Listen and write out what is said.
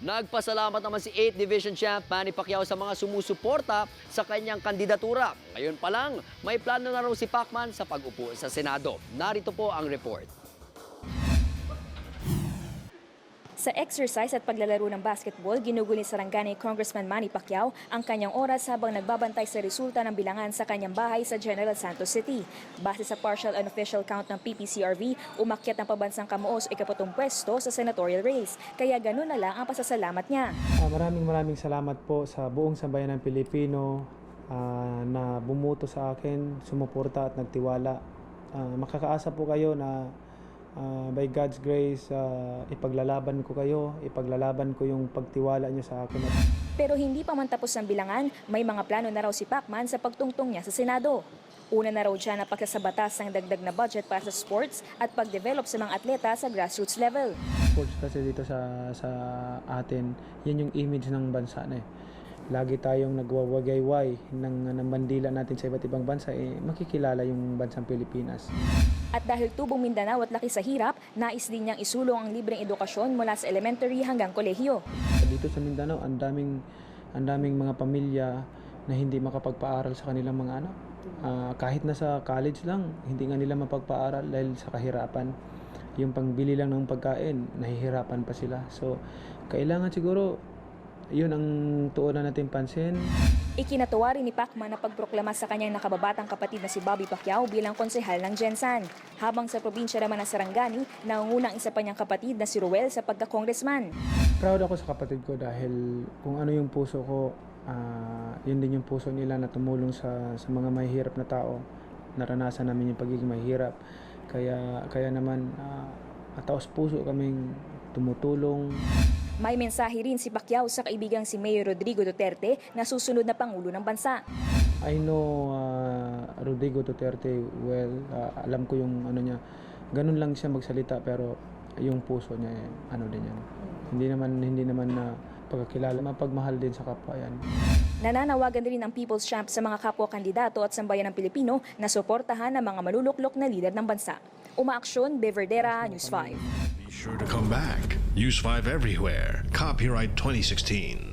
Nagpasalamat naman si 8th Division Champ Manny Pacquiao sa mga sumusuporta sa kanyang kandidatura. Ngayon pa lang, may plano na raw si Pacman sa pag-upo sa Senado. Narito po ang report. Sa exercise at paglalaro ng basketball, ginugol ni Sarangani Congressman Manny Pacquiao ang kanyang oras habang nagbabantay sa resulta ng bilangan sa kanyang bahay sa General Santos City. Base sa partial and official count ng PPCRV, umakyat ang pabansang Kamuos ikaputong pwesto sa senatorial race. Kaya ganun na lang ang pasasalamat niya. Maraming salamat po sa buong sambayan ng Pilipino na bumuto sa akin, sumuporta at nagtiwala. Makakaasa po kayo na by God's grace, ipaglalaban ko kayo, ipaglalaban ko yung pagtiwala niyo sa akin. Pero hindi pa man tapos ang bilangan, may mga plano na raw si Pacman sa pagtungtong niya sa Senado. Una na raw dyan ang pagsasabatas ng dagdag na budget para sa sports at pag-develop sa mga atleta sa grassroots level. Sports kasi dito sa atin, yan yung image ng bansa na eh. Lagi tayong nagwawagayway ng bandila natin sa iba't ibang bansa, makikilala yung bansang Pilipinas. At dahil tubong Mindanao at laki sa hirap, nais din niyang isulong ang libreng edukasyon mula sa elementary hanggang kolehiyo. Dito sa Mindanao, ang daming mga pamilya na hindi makapagpaaral sa kanilang mga anak. Kahit nasa college lang, hindi nga nila mapagpaaral dahil sa kahirapan. Yung pangbili lang ng pagkain, nahihirapan pa sila. So, kailangan siguro, yun ang tuunan natin pansin. Ikinatuwa rin ni Pacman na pagproklama sa kanyang nakababatang kapatid na si Bobby Pacquiao bilang konsehal ng Gensan. Habang sa probinsya naman ng Sarangani, nangungunang isa pa niyang kapatid na si Ruel sa pagka-congressman. Proud ako sa kapatid ko dahil kung ano yung puso ko, yun din yung puso nila na tumulong sa mga mahihirap na tao. Naranasan namin yung pagiging mahirap. Kaya naman, taos puso kaming tumutulong. May mensahe rin si Pacquiao sa kaibigang si Mayor Rodrigo Duterte na susunod na Pangulo ng Bansa. I know Rodrigo Duterte well. Alam ko yung ano niya. Ganun lang siya magsalita pero yung puso niya din yan. Hindi naman na pagkakilala, mapagmahal din sa kapwa yan. Nananawagan din ang People's Champ sa mga kapwa-kandidato at sambayan ng Pilipino na suportahan ang mga maluluklok na lider ng bansa. Umaaksyon, Beverdera, News 5. Be sure to come back. Use 5 everywhere. Copyright 2016.